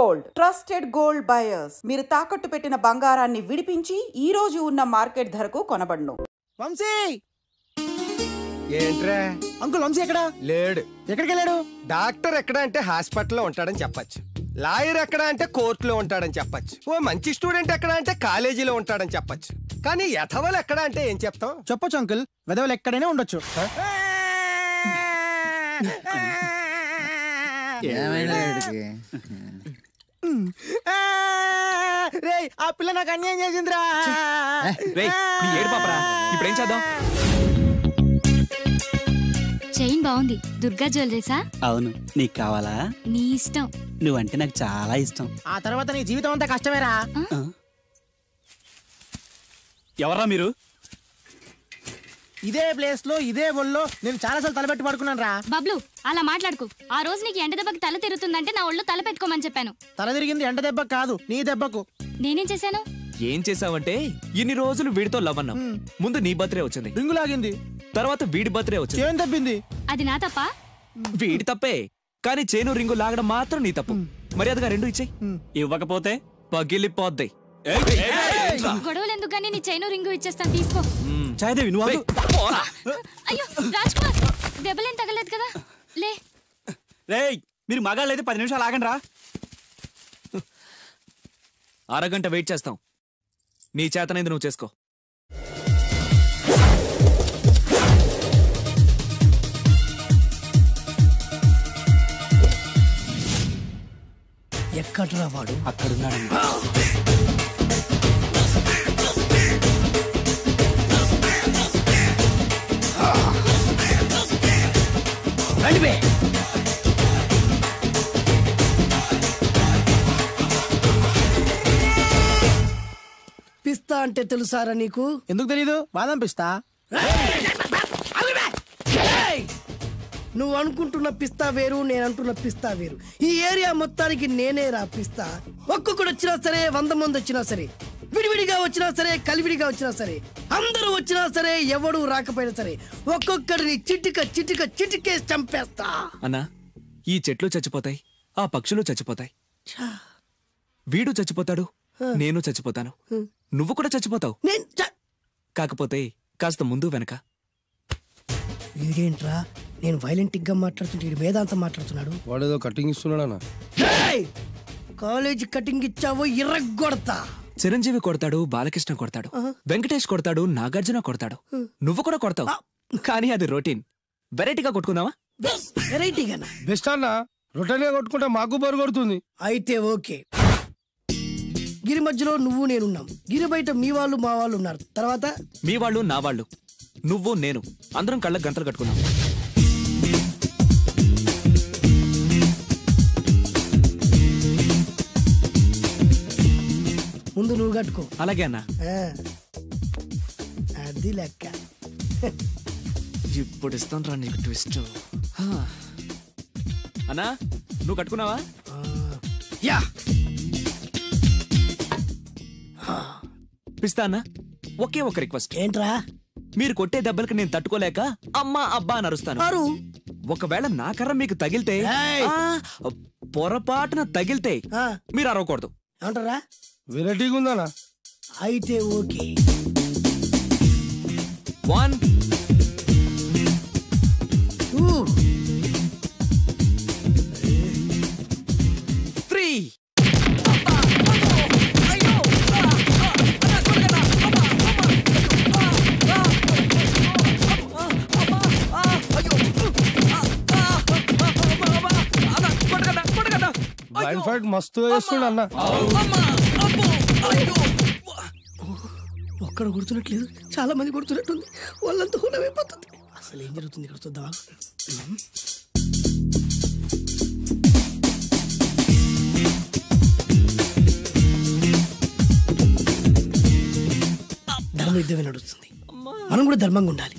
Gold, trusted gold buyers. మీరు తాకట్టు పెట్టిన బంగారాన్ని విడిపించి ఈ రోజు ఉన్న మార్కెట్ ధరకు కొనబడును. వంశీ ఏంట్రా అంకుల్, వంశీ ఎక్కడ లేడు? ఎక్కడికి వెళ్ళాడు? డాక్టర్ ఎక్కడ అంటే హాస్పిటల్లో ఉంటాడని చెప్పచ్చు. లాయర్ ఎక్కడ అంటే కోర్టులో ఉంటాడని చెప్పచ్చు. ఓ మంచి స్టూడెంట్ ఎక్కడ అంటే కాలేజీలో ఉంటాడని చెప్పచ్చు. కానీ యథవలు ఎక్కడ అంటే ఏం చెప్తాం? చెప్పొచ్చు అంకుల్, వెదవలు ఎక్కడైనా ఉండొచ్చు. రేయ్, ఆ పిల్ల నాకు అన్యాయం చేసిందిరా. ఇప్పుడేం చేద్దాం? చైన్ బాగుంది. దుర్గా జ్యువెలరీసా? అవును. నీకు కావాలా? నీ ఇష్టం. నువ్వంటే నాకు చాలా ఇష్టం. ఆ తర్వాత నీ జీవితం అంతా కష్టమేరా. ఎవరా మీరు? ఇదే ప్లేస్ లో ఇదే ఒళ్ళో నేను చాలాసార్లు తలపెట్టి పడుకున్నాను రా. బబ్లు, అలా మాట్లాడుకు. ఆ రోజు నీకు ఎండ దెబ్బకి తల తిరుగుతుందంటే నా ఒళ్ళు తల పెట్టుకోమని చెప్పాను. తల తిరిగింది ఎండ దెబ్బకు కాదు, నీ దెబ్బకు. నేనేం చేశాను? ఏం చేసావంటే ఇన్ని రోజులు వీడితో లవ్ అన్నావు. ముందు నీ బర్త్డే వచ్చింది, రింగు లాగింది. తర్వాత వీడి బర్త్డే వచ్చింది. చేను తప్పింది. అది నా తప్ప? వీడి తప్పే, కానీ చేను రింగు లాగడం మాత్రం నీ తప్పు. మర్యాదగా రెండు ఇచ్చేయి. ఇవ్వకపోతే పగిలిపోద్ది. గొడవలు ఎందుకని నీ చైను రింగు ఇచ్చేస్తాను, తీసుకో. చాయదేవి నువ్వు అయ్యో రాజ్ కుమార్, దెబ్బలేం తగలేదు కదా? లే. రేయ్, మీరు మగాళ్ళైతే 10 నిమిషాలు ఆగండి రా. అరగంట వెయిట్ చేస్తాం. నీ చేతనైంది నువ్వు చేసుకో. ఎక్కడ్రా వాడు? అక్కడున్నాడు. పిస్తా అంటే తెలుసారా నీకు? ఎందుకు తెలీదు? బాదం పిస్తా. నువ్వు అనుకుంటున్న పిస్తా వేరు, నేను అంటున్న పిస్తా వేరు. ఈ ఏరియా మొత్తానికి నేనే రా పిస్తా. ఒక్కొక్కడు వచ్చినా సరే, 100 మంది వచ్చినా సరే, విడివిడిగా వచ్చినా సరే, కలివిడిగా వచ్చినా సరే, అందరూ వచ్చినా సరే, ఎవడు రాకపోయినా సరే, ఒక్కొక్కడిని చిటికేసి చంపేస్తా. అన్నా, ఈ చెట్లు చచ్చిపోతాయి, ఆ పక్షులు చచ్చిపోతాయి, వీడు చచ్చిపోతాడు, నేను చచ్చిపోతాను, నువ్వు కూడా చచ్చిపోతావు. కాకపోతే కాస్త ముందు వెనక. వీడేంట్రా నేను వైలెంటిక్ గా మాట్లాడుతుంటే వేదాంతం మాట్లాడుతున్నాడు. వాడేదో కటింగ్ ఇస్తున్నాడా? కాలేజ్ కటింగ్ ఇచ్చావో ఇర్రగొడతా. చిరంజీవి కొడతాడు, బాలకృష్ణ కొడతాడు, వెంకటేష్ కొడతాడు, నాగార్జున కొడతాడు, నువ్వు కూడా కొడతావు. కానీ అది రొటీన్. వెరైటీగా కొట్టుకుందామా? వెరైటీగానా? బెస్ట్ అన్న, రొటీన్ గా కొట్టుకుంటే మాకు బరు కొడుతుంది. అయితే ఓకే. గిరి మధ్యలో నువ్వు నేనున్నాం. గిరి బయట మీ వాళ్ళు మా వాళ్ళు ఉన్నారు. తర్వాత మీ వాళ్ళు నా వాళ్ళు, నువ్వు నేను, అందరం కళ్ళకు గంటలు కట్టుకున్నాం. ముందు నువ్వు కట్టుకో. అలాగే అన్నా. అది లెక్క. ఇప్పుడు ఇస్తాను రా నీకు ట్విస్ట్. అన్నా, నువ్వు కట్టుకున్నావా? యా. పిస్తా అన్నా, ఒకే ఒక రిక్వెస్ట్. ఏంట్రా? మీరు కొట్టే దెబ్బలకి నేను తట్టుకోలేక అమ్మా అబ్బా అని అరుస్తాను. ఒకవేళ నా కర్ర మీకు తగిలితే, పొరపాటున తగిలితే మీరు అరవకూడదు. ఏమంటారా? వెరైటీగా ఉందనా? అయితే ఓకే. 1 2 3. బ్లైండ్ ఫైట్ మస్తు వేస్తుండ అన్న. ఒక్కడ గుర్తున్నట్లేదు, చాలా మంది గుర్తున్నట్టుంది. వాళ్ళంతా హులమైపోతుంది. అసలు ఏం జరుగుతుంది ఇక్కడ చూద్దామా? ధర్మ యుద్ధమే నడుస్తుంది. మనం కూడా ధర్మంగా ఉండాలి.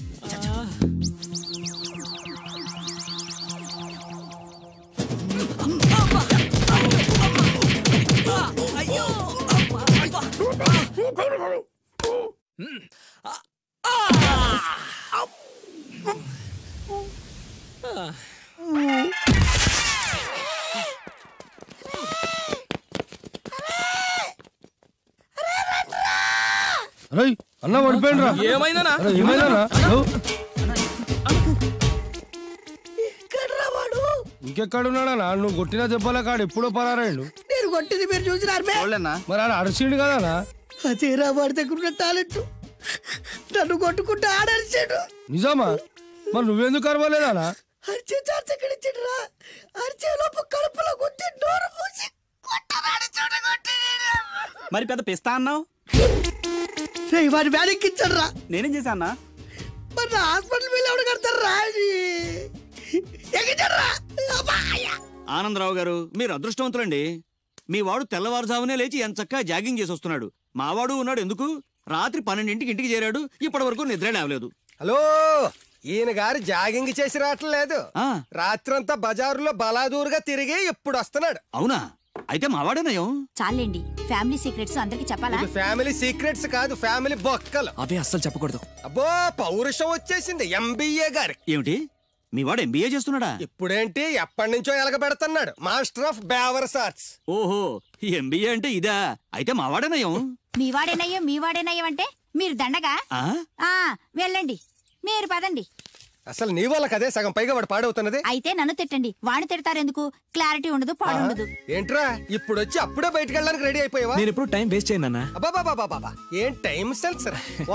అన్న పడిపోయినరా ఏమైందనా ఇంకెక్కడున్నాడా నువ్వు కొట్టినా చెప్పాలా కాడు ఎప్పుడో పరారాడు నేను కొట్టింది మీరు చూసినారు మరి ఆడ అరిసిండు కదా అదేరా వాడి దగ్గర ఉన్న టాలెంట్. నన్ను కొట్టుకుంటూ ఆడరిచాడు. నిజమా? మరి నువ్వెందుకు అరవలేదా? అరిచే ఛాన్స్ ఎక్కడిచ్చాడురా? అరిచే లోపు కడుపులో కొట్టి నోరు మూసి కొట్టరాడు చూడగొట్టి. మరి పెద్ద పిస్తా అన్నావు. వాడి వ్యాధికిచ్చాడు రా. నేనేం చేశా అన్నా? మరి నా హాస్పిటల్ బిల్ ఎవడు కడతారు రా? ఆనందరావు గారు మీరు అదృష్టవంతులండి. మీ వాడు తెల్లవారుజామునే లేచి ఎంచక్కా జాగింగ్ చేసి వస్తున్నాడు. మావాడు ఉన్నాడు ఎందుకు? రాత్రి 12ంటికి ఇంటికి చేరాడు. ఇప్పటి వరకు నిద్ర లేవలేదు. హలో, ఈయన గారు జాగింగ్ చేసి రావట్లేదు. రాత్రంతా బజారులో బలాదూరుగా తిరిగి ఇప్పుడు వస్తున్నాడు. అవునా? అయితే మావాడేనయం. చాలండి, ఫ్యామిలీ సీక్రెట్స్ అందరికి చెప్పాలా? ఫ్యామిలీ సీక్రెట్స్ కాదు, ఫ్యామిలీ బొక్కలు. అవే అస్సలు చెప్పకూడదు. అబ్బో, పౌరుషం వచ్చేసింది ఎంబీఏ గారి. ఏమిటి మీ వాడు ఎంబీఏ చేస్తున్నాడా? ఇప్పుడేంటి, ఎప్పటి నుంచో ఎలగబెడుతున్నాడు. మాస్టర్ ఆఫ్ బేవర్స్ ఆర్ట్స్. ఓహో, ఎంబీఏ అంటే ఇదా? అయితే మావాడేనయం. మీ వాడేనయ్యం అంటే మీరు దండగా. వెళ్ళండి, మీరు పదండి. అసలు నీ వల్ల కదే సగం పైగా వాడు పాడవుతున్నది. అయితే నన్ను తిట్టండి, వాడిని తిడతారెందుకు? క్లారిటీ ఉండదు, పాడు ఉండదు. ఏంట్రా ఇప్పుడు వచ్చి అప్పుడే బయటకు వెళ్ళడానికి రెడీ అయిపోయావా? నేను ఎప్పుడు టైం వేస్ట్ చేయను. అబ్బాబాబాబాబా, ఏం టైం సెన్స్!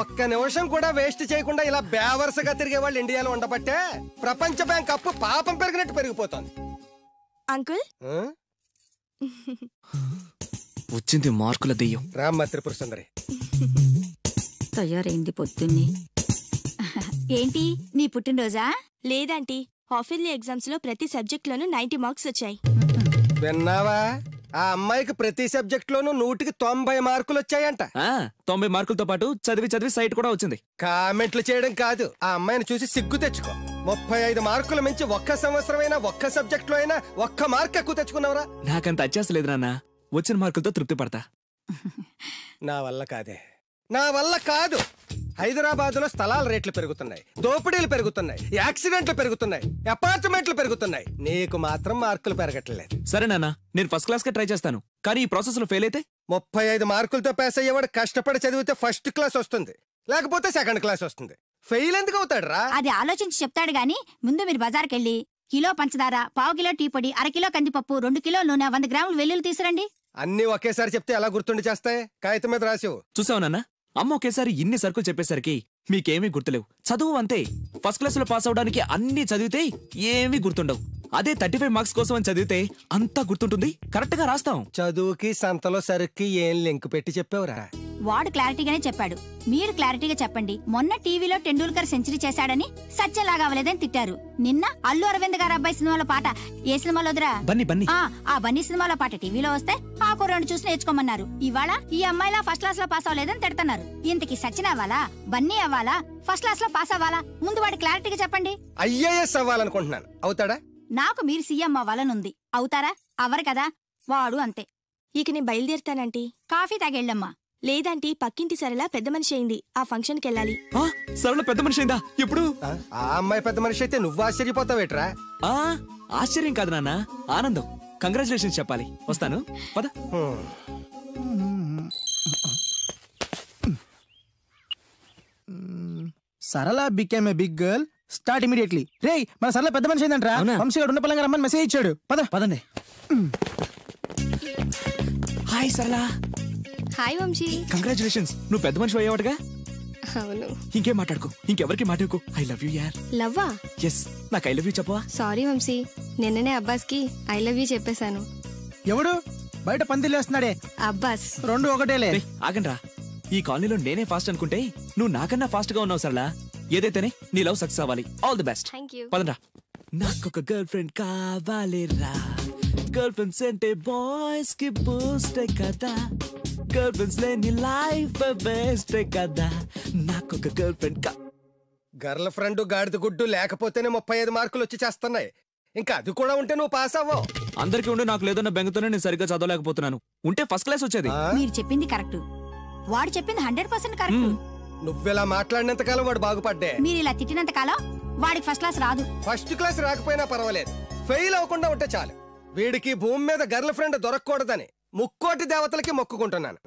ఒక్క నిమిషం కూడా వేస్ట్ చేయకుండా ఇలా బేవర్సగా తిరిగే వాళ్ళు ఇండియాలో ఉండబట్టే ప్రపంచ బ్యాంక్ అప్పు పాపం పెరిగినట్టు పెరిగిపోతుంది. అంకుల్ వచ్చింది మార్కుల దెయ్యం. రామ్మ త్రిపుర సుందరి తయారైంది పొద్దున్నే. ఏంటి నీ పుట్టినరోజా? లేదంటీ, హాఫ్ ఇయర్లీ ఎగ్జామ్స్ లో ప్రతి సబ్జెక్ట్ లోనూ 90 మార్క్స్ వచ్చాయి. విన్నావా? ఆ అమ్మాయికి ప్రతి సబ్జెక్ట్ లోనూ 100కి 90 మార్కులు వచ్చాయంట. 90 మార్కులతో పాటు చదివి సైట్ కూడా వచ్చింది. కామెంట్లు చేయడం కాదు, ఆ అమ్మాయిని చూసి సిగ్గు తెచ్చుకో. 35 మార్కులు మించి ఒక్క సంవత్సరమైనా ఒక్క సబ్జెక్ట్ లో అయినా ఒక్క మార్క్ ఎక్కువ తెచ్చుకున్నావురా? నాకంత అత్యాస లేదు నాన్న, వచ్చిన మార్కులతో తృప్తి పడతా. నా వల్ల కాదు. హైదరాబాద్ లో స్థలాల రేట్లు పెరుగుతున్నాయి, దోపిడీలు పెరుగుతున్నాయి, యాక్సిడెంట్లు పెరుగుతున్నాయి, అపార్ట్మెంట్లు పెరుగుతున్నాయి. నీకు మాత్రం మార్కులు పెరగట్లేదు. సరే నాన్న, నేను ఫస్ట్ క్లాస్ కే ట్రై చేస్తాను. కానీ ఈ ప్రాసెస్ లో ఫెయిల్ అయితే 35 మార్కులతో పాస్ అయ్యేవాడు కష్టపడి చదివితే ఫస్ట్ క్లాస్ వస్తుంది, లేకపోతే సెకండ్ క్లాస్ వస్తుంది. ఫెయిల్ ఎందుకు అవుతాడు రా? అది ఆలోచించి చెప్తాడు గాని, ముందు మీరు బజార్కి వెళ్ళి కిలో పంచదార, పావు కిలో టీ పొడి, అరకిలో కందిపప్పు, 2 కిలో నూనె, 100 గ్రాములు వెల్లుల్లి తీసురండి. అన్ని ఒకేసారి చెప్తే ఎలా గుర్తుండి చేస్తాయి? కాగితం మీద రాసివు. చూసావు నాన్న, అమ్మ ఒకేసారి ఇన్ని సరుకులు చెప్పేసరికి మీకేమీ గుర్తులేవు. చదువు అంతే, ఫస్ట్ క్లాస్ లో పాస్ అవడానికి అన్ని చదివితే ఏమీ గుర్తుండవు. అదే 35 మార్క్స్ కోసం అని చదివితే అంతా గుర్తుంటుంది, కరెక్ట్ గా రాస్తాం. చదువుకి సంతలో సరుక్కి ఏం లింక్ పెట్టి చెప్పావురా? వాడు క్లారిటీగానే చెప్పాడు, మీరు క్లారిటీగా చెప్పండి. మొన్న టీవీలో టెండూల్కర్ సెంచరీ చేశాడని సత్యలాగా అవ్వలేదని తిట్టారు. నిన్న అల్లు అరవింద్ గారు అబ్బాయి సినిమాలో పాట ఏ సినిమాలో వదిరా? ఆ బన్నీ సినిమాలో పాట టీవీలో వస్తే ఆ కుర్రాడు చూసి నేర్చుకోమన్నారు. ఇవాళ ఈ అమ్మాయిలా ఫస్ట్ క్లాస్ లో పాస్ అవ్వలేదని తిడుతున్నారు. ఇంతకి సచిన్ అవ్వాలా, బన్నీ అవ్వాలా, ఫస్ట్ క్లాస్ లో పాస్ అవ్వాలా? ముందు వాడు క్లారిటీగా చెప్పండి. ఐఏఎస్ అవ్వాలనుకుంటున్నాను. అవుతాడా? నాకు మీరు సీఎం అవ్వాలనుంది. అవుతారా? అవ్వరు కదా. వాడు అంతే. ఇక నేను బయలుదేరుతానంటీ. కాఫీ తాగెళ్ళమ్మా. లేదంటీ, పక్కింటి సరళ పెద్ద మనిషి అయింది, ఆ ఫంక్షన్ కి వెళ్ళాలి. సరళ పెద్ద మనిషి అయిందా? ఎప్పుడు? ఆ అమ్మాయి పెద్ద మనిషి అయితే నువ్వు ఆశ్చర్యపోతావేట్రా? ఆశ్చర్యం కాదు నాన్న, ఆనందం. కంగ్రాచులేషన్స్ చెప్పాలి. వస్తాను, పద. Sarala became a big girl, start immediately. రే, మన సరళ పెద్ద మనిషి అయిందంట్రా. వంశీగాడు ఉన్న పలంగా రమ్మని మెసేజ్ ఇచ్చాడు. పదండి. హాయ్ సరళ. హాయ్ వంశీ. కంగ్రాచులేషన్స్, నువ్వు పెద్ద మనిషి అయ్యావటగా. అవును. ఇంకేం మాట్లాడుకో, ఇంకెవరికి మాట్లాడుకో. ఐ లవ్ యూ యార్. లవ్వా? ఎస్, నాకు ఐ లవ్ యూ చెప్పవా? సారీ వంశీ, నిన్ననే అబ్బాస్ కి ఐ లవ్ యూ చెప్పేశాను. ఎవడు బయట పందిలేస్తున్నాడే? అబ్బాస్. 2 ఒకటేలే. ఆగండ్రా, ఈ కాలనీలో నేనే ఫాస్ట్ అనుకుంటే నువ్వు నాకన్నా ఫాస్ట్ గా ఉన్నావు సరళ. ఏదైతేనే నీ లవ్ సక్సెస్ అవ్వాలి. All the best. పదండ్రా. నాకొక గర్ల్ ఫ్రెండ్ కావాలిరా, గర్ల్ ఫ్రెండ్స్ అంటే బాయ్స్ కి బూస్టే కదా, గర్ల్ ఫ్రెండ్స్ లేని లైఫ్ బెస్ట్ కదా, నాకొక గర్ల్ ఫ్రెండ్ గర్ల్ ఫ్రెండ్ గాడిద గుడ్డు లేకపోతేనే 35 మార్కులు వచ్చి చేస్తున్నాయి. ఇంకా అది కూడా ఉంటే నువ్వు పాస్ అవ్వవు. అందరికీ ఉండి నాకు లేదన్న బెంగతోనే నేను సరిగ్గా చదవలేకపోతున్నాను. ఉంటే ఫస్ట్ క్లాస్ వచ్చేది. మీరు చెప్పింది కరెక్ట్, వాడు చెప్పింది 100% కరెక్ట్. నువ్వెలా మాట్లాడినంత కాలం వాడు బాగుపడ్డే. మీరు ఇలా తిట్టినంత కాలం వాడికి ఫస్ట్ క్లాస్ రాదు. ఫస్ట్ క్లాస్ రాకపోయినా పర్వాలేదు, ఫెయిల్ అవ్వకుండా ఉంటే చాలు. వీడికి భూమి మీద గర్ల్ ఫ్రెండ్ దొరకకూడదని 3 కోటి దేవతలకి మొక్కుకుంటున్నాను.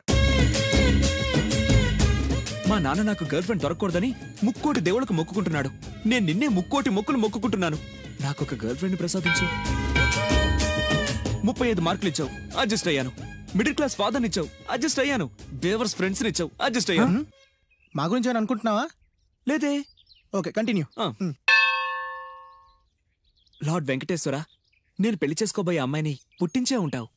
మా నాన్న నాకు గర్ల్ ఫ్రెండ్ దొరకకూడదని ముక్కోటి దేవుళ్ళకు మొక్కుకుంటున్నాడు. నేను నిన్నే ముక్కోటి మొక్కులు మొక్కుకుంటున్నాను. నాకొక గర్ల్ ఫ్రెండ్ ప్రసాదించు. 35 మార్కులు ఇచ్చావు, అడ్జస్ట్ అయ్యాను. మిడిల్ క్లాస్ ఫాదర్ ఇచ్చావు, అడ్జస్ట్ అయ్యాను. బేవర్స్ ఫ్రెండ్స్ ఇచ్చావు, అడ్జస్ట్ అయ్యాను. మా గురించి ఏమైనా అనుకుంటున్నావా? లేదే. Okay, continue. లార్డ్ వెంకటేశ్వర, నేను పెళ్లి చేసుకోబోయే అమ్మాయిని పుట్టించే ఉంటావు.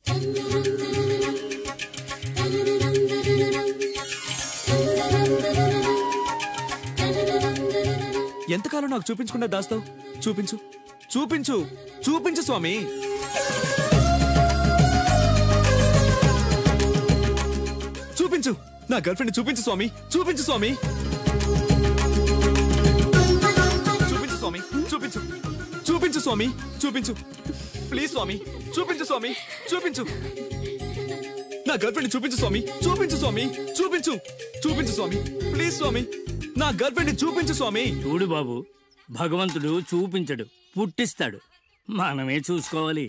ఎంతకాలం నాకు చూపించకుండా దాస్తావు? చూపించు, చూపించు, చూపించు స్వామి. చూపించు, నా గర్ల్ ఫ్రెండ్ చూపించు స్వామి. చూపించు స్వామి. చూపించు స్వామి. చూపించు, చూపించు స్వామి. చూపించు ప్లీజ్ స్వామి. చూపించు స్వామి. చూపించు, నా గర్ల్ ఫ్రెండ్ చూపించు స్వామి. చూపించు స్వామి. చూపించు, చూపించు స్వామి. ప్లీజ్ స్వామి, నా గర్ల్ ఫ్రెండ్ చూపించు స్వామి. చూడు బాబు, భగవంతుడు చూపించడు, పుట్టిస్తాడు. మనమే చూసుకోవాలి.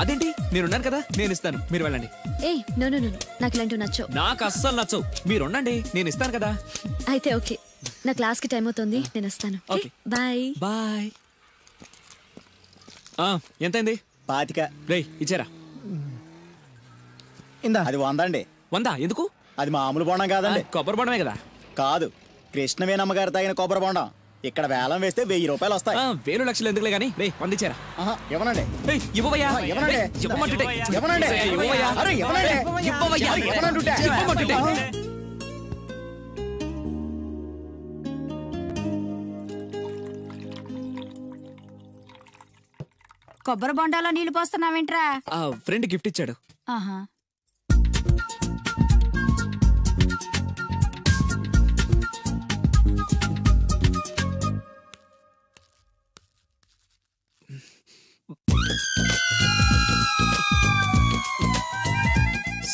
అదేంటి, నేనున్నాను కదా, నేను ఇస్తాను, మీరు వెళ్ళండి. ఏయ్ నో నో నో, నాకు ఇలాంటివి నచ్చవు. నాకు అస్సలు నచ్చవు. మీరుండండి, నేను ఇస్తాను కదా. అయితే ఓకే, నా క్లాస్ కి టైం అవుతుంది, నేను వస్తాను. Okay, bye bye. ఎంతైంది? 25. రే ఇచ్చారా? అది 100 అండి. 100 ఎందుకు? అది మామూలు బొండం కాదండి, కొబ్బరి బొండమే కదా. కాదు, కృష్ణవేణమ్మ గారు తాగిన కొబ్బరి బొండం. ఇక్కడ వేలం వేస్తే 1000 రూపాయలు వస్తాయి. 1000 లక్షలు ఎందుకులే గానీ, రే 100 ఇచ్చారా? ఇవ్వనండి. ఇవ్వవయ్యా. ఇవ్వనండి. ఇవ్వమంటుంటే. ఇవ్వనండి. ఇవ్వవయ్యా. అరే ఇవ్వనండి. ఇవ్వవయ్యా. ఇవ్వనంటుంటే. ఇవ్వమంటుంటే. కొబ్బరి బొండాలో నీళ్లు పోస్తున్నావేంట్రా? ఫ్రెండ్ గిఫ్ట్ ఇచ్చాడు. ఆహా.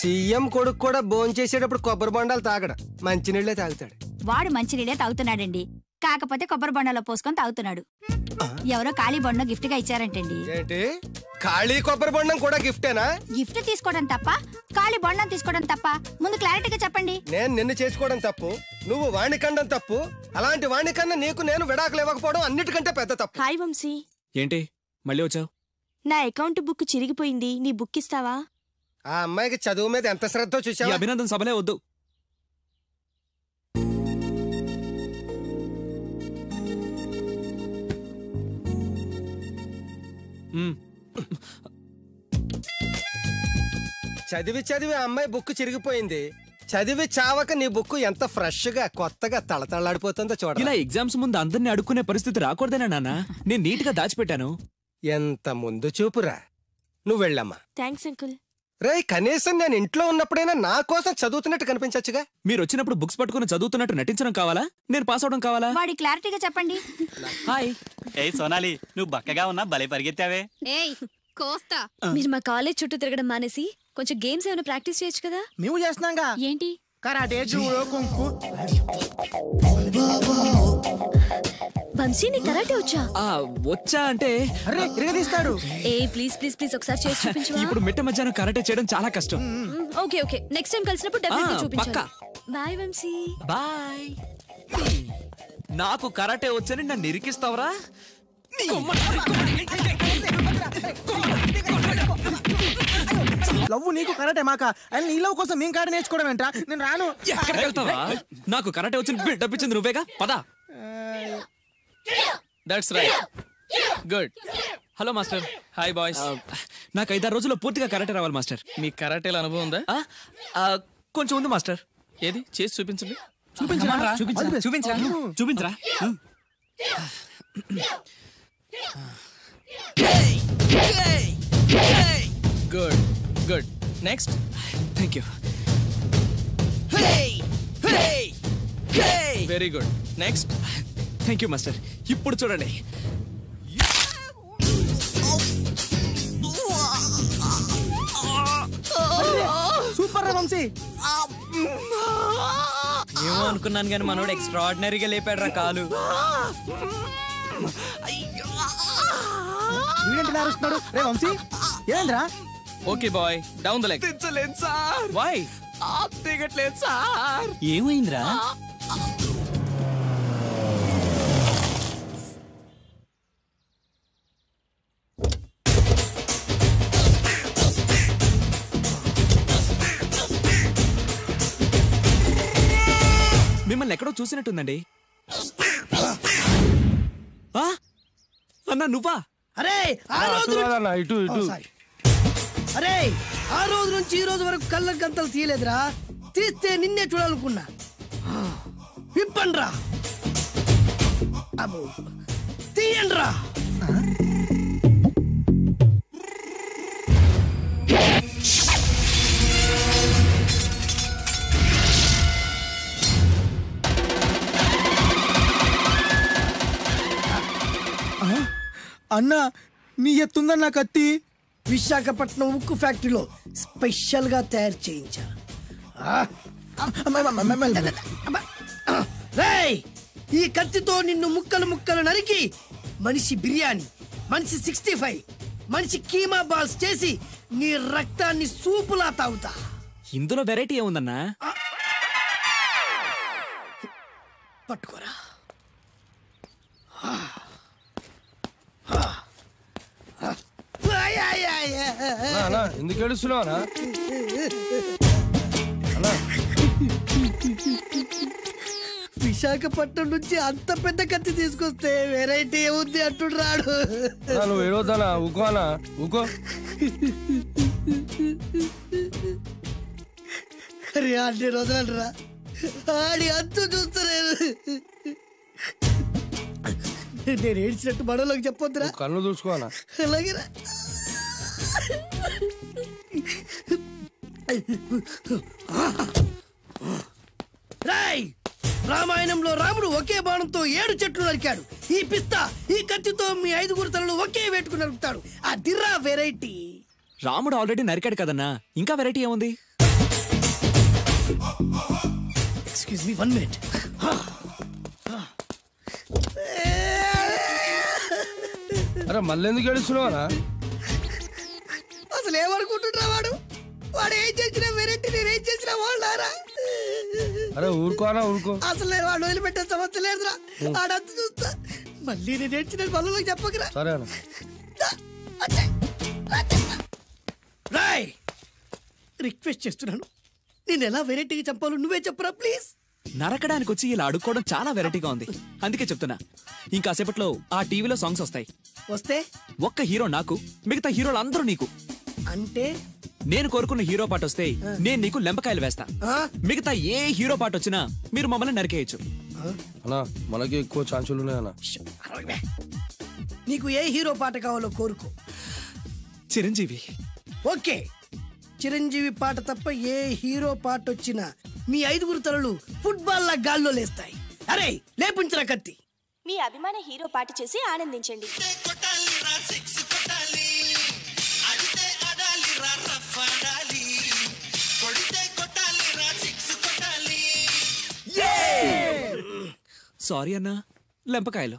సీఎం కొడుకు కూడా భోంచేసేటప్పుడు కొబ్బరి బొండాలు తాగడు, మంచినీళ్ళే తాగుతాడు. వాడు మంచినీళ్ళే తాగుతున్నాడండి, కాకపోతే కొబ్బరి బొండాలో పోసుకొని తాగుతున్నాడు. ఎవరో ఖాళీ బొండం గిఫ్ట్ గా ఇచ్చారంటండి. ఏంటి, ఖాళీ కొబ్బరి బొండం కూడా గిఫ్టేనా? గిఫ్ట్ తీసుకోవడం తప్ప, ఖాళీ బొండం తీసుకోవడం తప్ప? ముందు క్లారిటీగా చెప్పండి. నేను నిన్ను చేసుకోవడం తప్పు, నువ్వు వాణి కండం తప్పు. అలాంటి వాణి కన్నా నీకు నేను విడాకులు ఇవ్వకపోవడం అన్నిటికంటే పెద్ద తప్పు. హాయ్ వంశీ. ఏంటి మళ్ళీ వచ్చావు? నా అకౌంట్ బుక్ చిరిగిపోయింది, నీ బుక్ ఇస్తావా? ఆ అమ్మాయికి చదువు మీద ఎంత శ్రద్ధ చూసావా? అభినందన సభలే వద్దు. చదివి చదివి ఆ అమ్మాయి బుక్ చిరిగిపోయింది. చదివి చావక నీ బుక్ ఎంత ఫ్రెష్ గా కొత్తగా తళతళలాడిపోతుందో చూడ. ఇలా ఎగ్జామ్స్ ముందు అందరినీ అడుక్కునే పరిస్థితి రాకూడదేనా నాన్న? నేను నీట్ గా దాచిపెట్టాను. ఎంత ముందు చూపురా. నువ్వు వెళ్ళమ్మా. Thanks uncle. రే, కనీసం నేను ఇంట్లో ఉన్నప్పుడైనా నా కోసం చదువుతున్నట్టు కనిపించచ్చుగా. మీరు వచ్చినప్పుడు బుక్స్ పట్టుకుని చదువుతున్నట్టు నటించడం కావాలా, నేను పాస్ అవడం కావాలా? వాడి క్లారిటీగా చెప్పండి. హాయ్. ఏయ్ సోనాలి, నువ్వు బక్కగా ఉన్నా భలే పరిగెత్తావే. ఏయ్ కోస్తా. మీరు మా కాలేజ్ చుట్టూ తిరగడం మానేసి కొంచెం గేమ్స్ ఏమైనా ప్రాక్టీస్ చేయొచ్చు కదా. మేము చేస్తున్నాంగా. ఏంటి? Karate, judo, kung fu. వంశీ నీ కరాటే వచ్చా? వచ్చా అంటే అరే ఇరగదీస్తాడు. ఏ ప్లీజ్ ప్లీజ్ ప్లీజ్ ఒకసారి చేసి చూపించు. ఇప్పుడు మిట్ట మధ్యాహ్నం కరాటే చేయడం చాలా కష్టం. ఓకే ఓకే, నెక్స్ట్ టైం కలిసినప్పుడు డెఫినెట్లీ చూపించాలి. పక్కా. బాయ్ వంశీ. బాయ్. నాకు కరాటే వచ్చని నన్ను ఇరికిస్తావరా? లవ్ నీకు కరాటే మాక, అండ్ నీ లవ్ కోసం మేము కరాటే నేర్చుకోవడం ఏంట్రా? నేను రాను. ఎక్కడికి వెళ్తావా? నాకు కరాటే వచ్చి బిల్డప్ ఇచ్చింది నువ్వేగా, పదా. That's right, good. Hello master. Hi boys. నాకు 5-6 రోజుల్లో పూర్తిగా కరాటే రావాలి మాస్టర్. మీ కరాటేల అనుభవం ఉందా? కొంచెం ఉంది మాస్టర్. ఏది చేసి చూపించండి. చూపించరా? చూపించరా? చూపించరా? Good good. Next. Thank you. Very good. Next. Thank you master. ఇప్పుడు చూడండి. సూపర్ రా వంశీ. ఏమో అనుకున్నాను కానీ మనోడు ఎక్స్ట్రాడినరీగా లేపాడు రా కాలు. వీడేంటి అరుస్తున్నాడు? రే వంశీ ఏంద్రా? Okay boy down the leg. దించలేదు సార్. వై? దిగట్లేదు సార్. ఏమైందిరా? మిమ్మల్ని ఎక్కడో చూసినట్టుందండి. అన్నా నువ్వా? అరే ఆ రోజు ఇటు ఇటు. అరే ఆ రోజు నుంచి ఈ రోజు వరకు కళ్ళ గంతలు తీయలేదురా. తీస్తే నిన్నే చూడాలనుకున్నా. విప్పండ్రా. అబ్బో తీయండ్రా. అన్నా నీ ఎత్తుందన్న కత్తి విశాఖపట్నం ఉక్కు ఫ్యాక్టరీలో స్పెషల్ గా తయారు చేయించా. రేయ్ ఈ కత్తితో నిన్ను ముక్కలు ముక్కలు నరికి మనిషి బిర్యానీ, మనిషి 65, మనిషి కీమా బాల్స్ చేసి నీ రక్తాన్ని సూపులా తాగుతా. ఇందులో వెరైటీ ఏముందన్నా? పట్టుకోరా. ఎందుకు ఏడుస్తున్నావా? విశాఖపట్నం నుంచి అంత పెద్ద కత్తి తీసుకొస్తే వెరైటీ ఏముంది అంటుడు రాడు. నువ్వు ఏడవద్దానా? ఊకోనా? ఊకో. అరే అన్ని రోజులరా ఆడి అంతు చూస్తలేదు. నేను ఏడ్చినట్టు మనలోకి చెప్పొద్దురా. కన్ను చూసుకోనా? అలాగేరా. రాయ్ రామాయణంలో రాముడు ఒకే బాణంతో 7 చెట్లు నరికాడు. ఈ పిస్తా ఈ కత్తితో మీ 5 తలలు ఒకే వేటుకు నరుకుతాడు. ఆ దిర్రా వెరైటీ. రాముడు ఆల్రెడీ నరికాడు కదన్నా, ఇంకా వెరైటీ ఏముంది? Excuse me 1 minute. అరే మళ్ళీ ఎందుకు ఏడుస్తున్నావా? అసలు ఏమనుకుంటున్నా వాడు? వాడు ఏం చేసినా వెరైటీ, నేను ఏం చేసినా వాళ్ళారా? అరే ఊరుకోనా? ఊరుకో. అసలు నేను వాడు వదిలిపెట్టే సమస్య లేదురా. ఆడంతా చూస్తా. మళ్ళీ నేను ఏడ్చిన పనులకు చెప్పకరా. సరే రాయ్ రిక్వెస్ట్ చేస్తున్నాను, నేను ఎలా వెరైటీగా చంపాలో నువ్వే చెప్పరా ప్లీజ్. నరకడానికి వచ్చి ఇలా అడుక్కోవడం చాలా వెరైటీగా ఉంది, అందుకే చెప్తున్నా. ఇంకాసేపట్లో ఆ టీవీలో సాంగ్స్ వస్తాయి. వస్తే ఒక్క హీరో నాకు, మిగతా హీరోలు అందరూ నీకు. అంటే నేను కోరుకున్న హీరో పాట వస్తే నేను నీకు లెంపకాయలు వేస్తా. మిగతా ఏ హీరో పాట వచ్చినా మీరు మమ్మల్ని నరికేయచ్చు. అన్నా మనకి ఎక్కువ ఛాన్సులు ఉన్నాయన్నా. నీకు ఏ హీరో పాట కావాలో కోరుకో. చిరంజీవి. ఓకే, చిరంజీవి పాట తప్ప ఏ హీరో పాట వచ్చినా మీ 5 తలలు ఫుట్బాల్ లా గాల్లో లేస్తాయి. అరే లేపించరా కత్తి. మీ అభిమాన హీరో పాట చేసి ఆనందించండి. సారీ అన్నా, లెంపకాయలు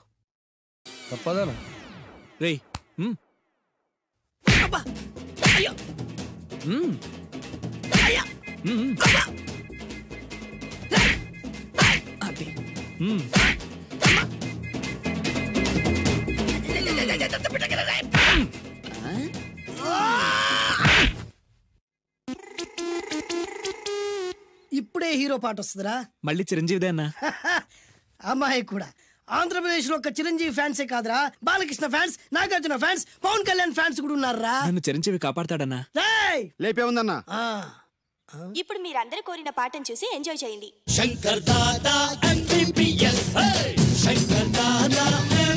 తప్పదనా? రేయ్ అది ఇప్పుడే హీరో పాట వస్తుందిరా. మళ్ళీ చిరంజీవిదే అన్నా. అమ్మాయి కూడా ఆంధ్రప్రదేశ్ లో ఒక చిరంజీవి ఫ్యాన్సే కాదురా, Balakrishna fans, Nagarjuna fans, Pawan Kalyan fans కూడా ఉన్నారా. నన్ను చిరంజీవి కాపాడతాడన్నా. లేపే ఉందన్నా. ఇప్పుడు మీరందరూ కోరిన పాటను చూసి ఎంజాయ్ చేయండి. Shankar Dada MBBS, Shankar Dada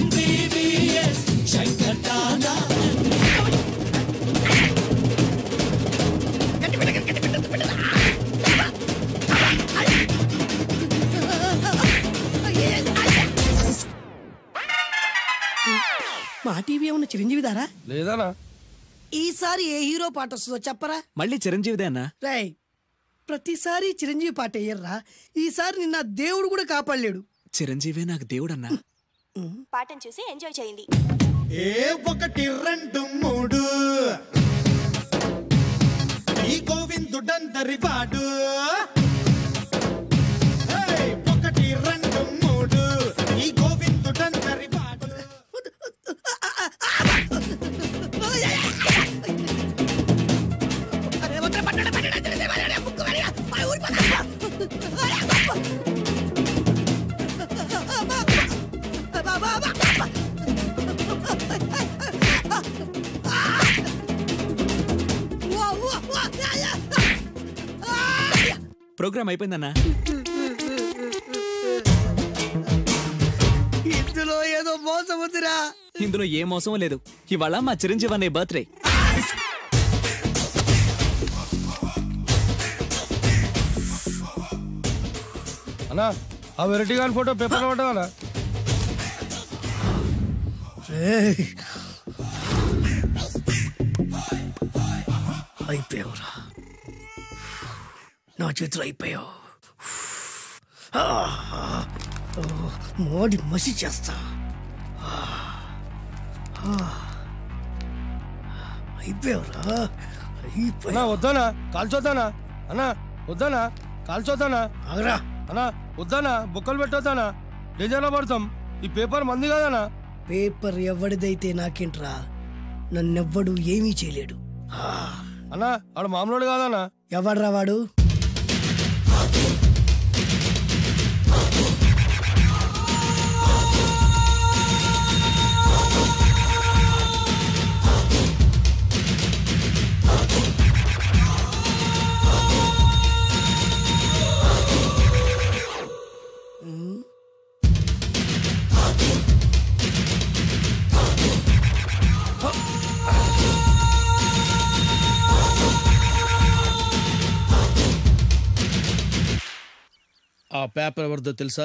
MBBS, Shankar Dada. మా టీవీ ఏమన్నా చిరంజీవి దారా? లేదనా. ఈసారి ఏ హీరో పాట వస్తుందో చెప్పరా. మళ్ళీ చిరంజీవిదే అన్నా. రై ప్రతిసారి చిరంజీవి పాట వేయర్రా. ఈసారి నిన్న దేవుడు కూడా కాపాడలేడు. చిరంజీవే నాకు దేవుడన్నా. పాటను చూసి ఎంజాయ్ చేయండి. 1 2 3 గోవిందుడందరి వాడు 1 2 3 ఈ గోవిందుడందరి వాడు. ప్రోగ్రామ్ అయిపోయిందన్నా. ఇందులో ఏదో మోసం ఉందిరా. ఇందులో ఏ మోసం లేదు. ఇవాళ మా చిరంజీవి అనే బర్త్డే. అన్నా ఆ వెరైటీ గాని ఫోటో పేపర్ పడ్డా అయిపోయావురా, నా చేతులు అయిపోయావు. మోడి మసి చేస్తా. అయిపోయావురా, అన్నా వద్దానా కాల్చొద్దానా, అన్నా వద్దానా కాల్చొద్దానా, ఆగరా అన్నా వద్దానా బొక్కలు పెట్టొద్దానా, డేంజర్లో పడతాం. ఈ పేపర్ మంది కదనా. పేపర్ ఎవడిదైతే నాకేంట్రా, నన్నెవ్వడు ఏమీ చేయలేడు. అన్నా ఆడు మామూలు కాదన్నా. ఎవడ్రా వాడు? ఆ పేపర్ ఎవరిదో తెలుసా?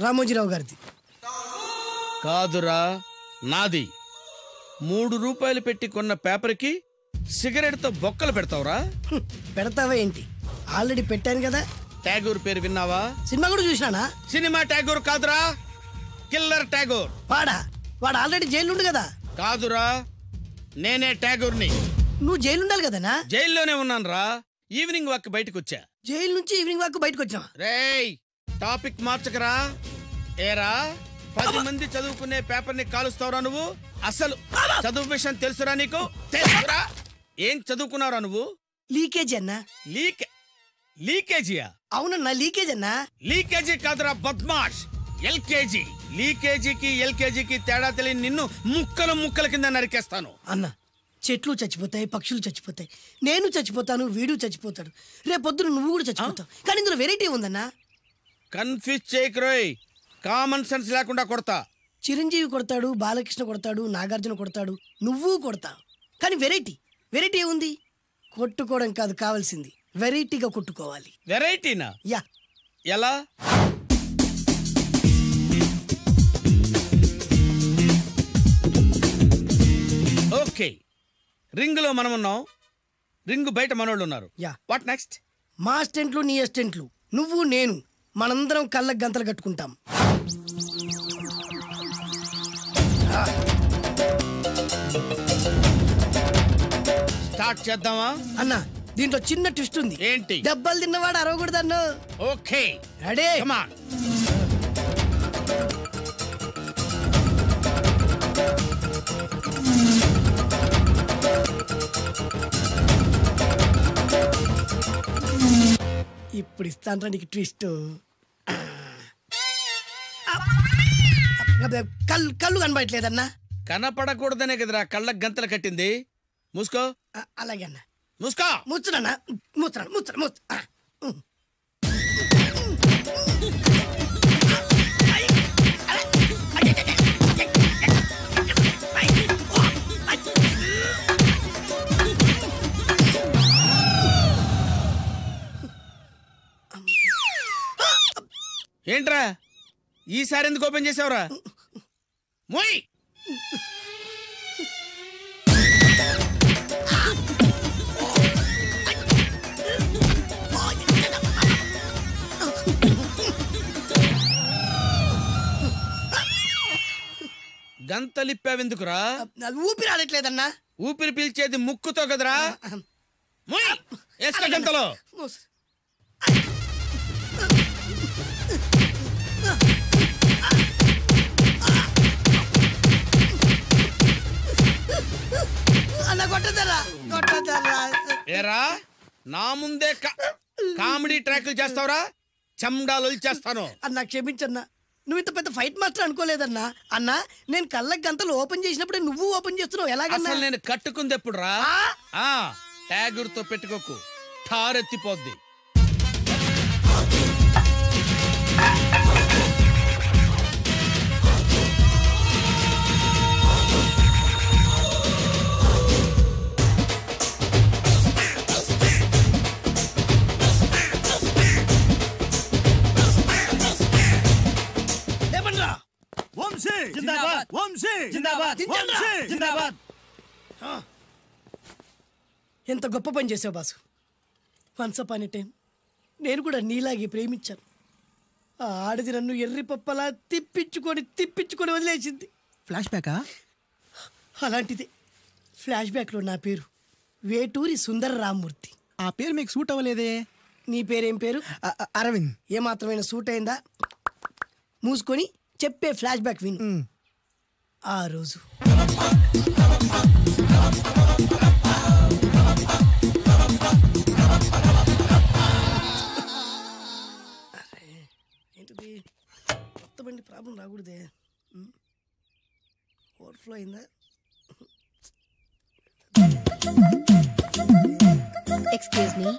రామోజీరావు గారిది. కాదురా, నాది. 3 రూపాయలు పెట్టి కొన్న పేపర్కి సిగరెట్తో బొక్కలు పెడతావురా? పెడతావా ఏంటి? ఆల్రెడీ పెట్టాను కదా. ట్యాగూర్ పేరు విన్నావా? సినిమా కూడా చూసినానా? సినిమా ట్యాగూర్ కాదురా, కిల్లర్ ట్యాగూర్. వాడు ఆల్రెడీ జైలు కదా. కాదురా, నేనే ట్యాగూర్ని. నువ్వు జైలు ఉండాలి కదనా? జైల్లోనే ఉన్నాను రా. ఈవినింగ్ వాక్ బయటకు వచ్చా. జైలు నుంచి ఈవినింగ్ వాక్ బయటకు వచ్చా. రేయ్ టాపిక్ మార్చకరా. ఏరా 10 మంది చదువుకునే పేపర్ ని కాలుస్తావురా నువ్వు? అసలు చదువు విషయం తెలుసురా నీకు? తెలుసురా? ఏం చదువుకున్నావురా నువ్వు? లీకేజీ అన్నా. లీకేజీయా? అవునన్నా లీకేజ్ అన్నా. లీకేజీ కాదురా బద్మాష్, ఎల్కేజీ. లీకేజీకి ఎల్కేజీకి తేడా తెలియని నిన్ను ముక్కల కింద నరికేస్తాను. అన్నా చెట్లు చచ్చిపోతాయి, పక్షులు చచ్చిపోతాయి, నేను చచ్చిపోతాను, వీడు చచ్చిపోతాడు, రేపొద్దున నువ్వు కూడా చచ్చిపోతావు. కానీ ఇందులో వెరైటీ ఉందన్నా. కన్ఫ్యూజ్ చేయకురోయ్, కామన్ సెన్స్ లేకుండా కొడతా. చిరంజీవి కొడతాడు, బాలకృష్ణ కొడతాడు, నాగార్జున కొడతాడు, నువ్వు కొడతావు. కానీ వెరైటీ ఉంది. కొట్టుకోవడం కాదు కావాల్సింది, వెరైటీగా కొట్టుకోవాలి. వెరైటీనా? యా. ఎలా? ఓకే, రింగులో మనం ఉన్నాం, రింగు బయట మనోళ్ళు ఉన్నారు. యా. What next? మా అసిస్టెంట్లు, నీ అసిస్టెంట్లు, నువ్వు నేను, మనందరం కళ్ళకు గంతలు కట్టుకుంటాం. స్టార్ట్ చేద్దామా? అన్నా దీంట్లో చిన్న ట్విస్ట్ ఉంది. ఏంటి? దెబ్బలు తిన్నవాడు అరవకూడదన్ను. Okay ready? Come on. ఇప్పుడు ఇస్తాను నీకు ట్విస్ట్. కళ్ళు కనబడట్లేదన్నా. కనపడకూడదనే కదరా కళ్ళకు గంతలు కట్టింది. మూసుకో. అలాగే అన్న. మూసుకో. ముచ్చునన్నా. ముచ్చున. ఏంట్రా ఈసారి ఎందుకు ఓపెన్ చేసావురా? మోయ్. గంతలిప్పావెందుకురా? ఊపిరి ఆడట్లేదన్నా. ఊపిరి పీల్చేది ముక్కుతో కదరా. వేసుకో గంతలో. ఏరా నా ముందే కామెడీ ట్రాక్లు చేస్తావురా? చెమ్డాలు చేస్తాను. అన్నా క్షమించన్నా, నువ్వు ఇంత పెద్ద ఫైట్ మాస్టర్ అనుకోలేదన్నా. అన్నా నేను కళ్ళకి గంతలు ఓపెన్ చేసినప్పుడే నువ్వు ఓపెన్ చేస్తున్నావు. ఎలాగన్నా? అసలు నేను కట్టుకుంది ఎప్పుడు రా? ట్యాగుర్తో పెట్టుకోకు, ఠారెత్తిపోద్ది. ఎంత గొప్ప పని చేసావు boss. Once upon a time నేను కూడా నీలాగే ప్రేమించాను. ఆ ఆడది నన్ను ఎర్రి పప్పలా తిప్పించుకొని వదిలేసింది. ఫ్లాష్ బ్యాకా? అలాంటిదే. ఫ్లాష్ బ్యాక్లో నా పేరు వేటూరి సుందర రామ్మూర్తి. ఆ పేరు మీకు సూట్ అవ్వలేదే. నీ పేరేం పేరు? అరవింద్. ఏమాత్రమైన సూట్ అయిందా? మూసుకొని చెప్పే ఫ్లాష్ బ్యాక్ విను. ఆ రోజు ఏంటిది? కొత్త బండి ప్రాబ్లం రాకూడదే. ఓవర్ఫ్లో అయిందా? Excuse me.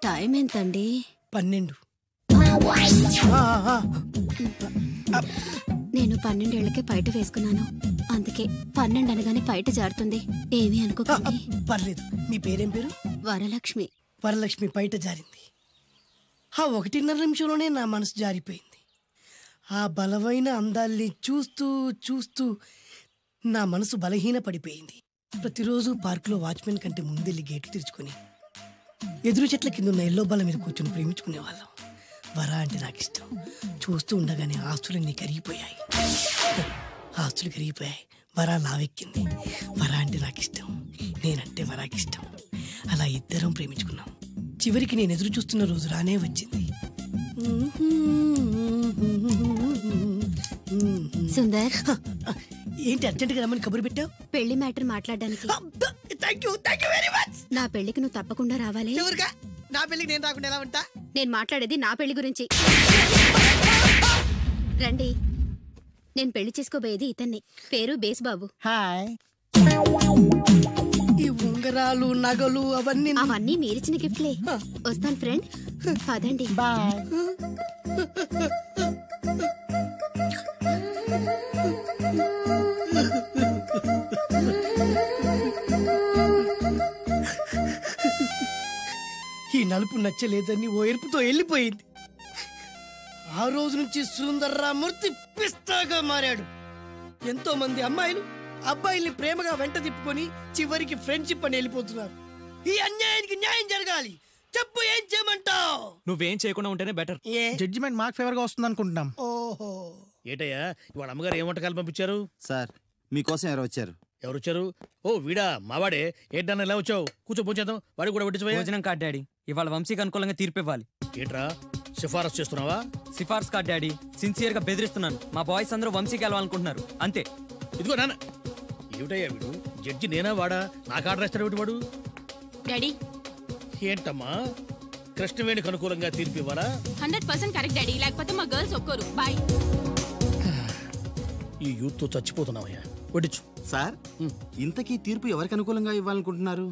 టైం ఎంతండి? 12. నేను 12 ఏళ్లకే పైట వేసుకున్నాను. అందుకే 12 అనగానే పైట జారుతుంది. ఏమీ అనుకోకండి. పర్లేదు. మీ పేరేం పేరు? వరలక్ష్మి. వరలక్ష్మి పైట జారింది. ఆ 1.5 నిమిషంలోనే నా మనసు జారిపోయింది. ఆ బలమైన అందాల్ని చూస్తూ నా మనసు బలహీన పడిపోయింది. ప్రతిరోజు పార్కులో వాచ్మెన్ కంటే ముందెళ్ళి గేట్లు తెరుచుకొని ఎదురు చెట్ల కింద ఉన్న ఎల్లో బాల మీద కూర్చొని ప్రేమించుకునేవాళ్ళం. వర అంటే నాకు ఇష్టం. చూస్తూ ఉండగానే ఆస్తులన్నీ కరిగిపోయాయి. వర లావెక్కింది. వర అంటే నాకు ఇష్టం, నేనంటే వరాకి ఇష్టం. అలా ఇద్దరం ప్రేమించుకున్నాం. చివరికి నేను ఎదురు చూస్తున్న రోజు రానే వచ్చింది. సుందర్, ఏంటి అర్జెంట్గా రమ్మని కబురు పెట్టావు? పెళ్లి మ్యాటర్ మాట్లాడడానికి. నా పెళ్లికి నువ్వు తప్పకుండా రావాలి. నా పెళ్లికి నేను రాకుండా ఎలా ఉంటా? నేను మాట్లాడేది నా పెళ్లి గురించి. రండి. నేను పెళ్లి చేసుకోబోయేది ఇతన్ని. పేరు బేస్బాబు. హాయ్. ఈ ఉంగరాలు నగలు అవన్నీ మీరిచ్చిన గిఫ్ట్లే. వస్తాను ఫ్రెండ్. పదండి. బాయ్. ఈ నలుపు నచ్చలేదని ఓ ఎరుపుతో వెళ్ళిపోయింది. ఆ రోజు నుంచి సుందర్రామూర్తి పిస్తాగా మారాడు. ఎంతో మంది అమ్మాయిలు అబ్బాయిల్ని ప్రేమగా వెంట తిప్పుకొని చివరికి ఫ్రెండ్షిప్ అని వెళ్ళిపోతున్నారు. ఈ అన్యాయానికి న్యాయం జరగాలి. చెప్పు, ఏం చేయమంటావు? నువ్వేం చేయకుండా ఉంటేనే బెటర్. జడ్జిమెంట్ మాకు ఫేవర్ గా వస్తుంది అనుకుంటున్నాం. ఓహో. ఏటయ్యా ఇవాళ అమ్మగారు ఏం వంటకాలు పంపించారు? సార్ మీకోసం ఎవరు వచ్చారు? ఎవరు వచ్చారు? ఓ వీడా, మావాడే. ఏంటన్నా ఇలా వచ్చావు? కూర్చో, పోచేద్దాం. వాడికి కూడా పెట్టించబోయా. భోజనం కాదు డాడీ, ఇవాళ వంశీకి అనుకూలంగా తీర్పు ఇవ్వాలి. ఏంట్రా సిఫారసు చేస్తున్నావా? సిఫార్సు కాదు డాడీ, సిన్సియర్ గా బెదిరిస్తున్నాను. మా బాయ్స్ అందరూ వంశీకి వెళ్ళాలనుకుంటున్నారు అంతే. ఇదిగో నాన్న. ఏమిటయ్యా వీడు? జడ్జి నేనా వాడా? నాకు ఆర్డర్ ఇస్తాడు ఏమిటి వాడు? డాడీ ఏంటమ్మా కృష్ణవేణికి అనుకూలంగా తీర్పు ఇవ్వాలా? 100% కరెక్ట్ డాడీ, లేకపోతే మా గర్ల్స్ ఒక్కరు. బాయ్. ఈ యూత్ తో చచ్చిపోతున్నావయ్యా. వడ్డించు. సార్ ఇంతకీ తీర్పు ఎవరికి అనుకూలంగా ఇవ్వాలనుకుంటున్నారు?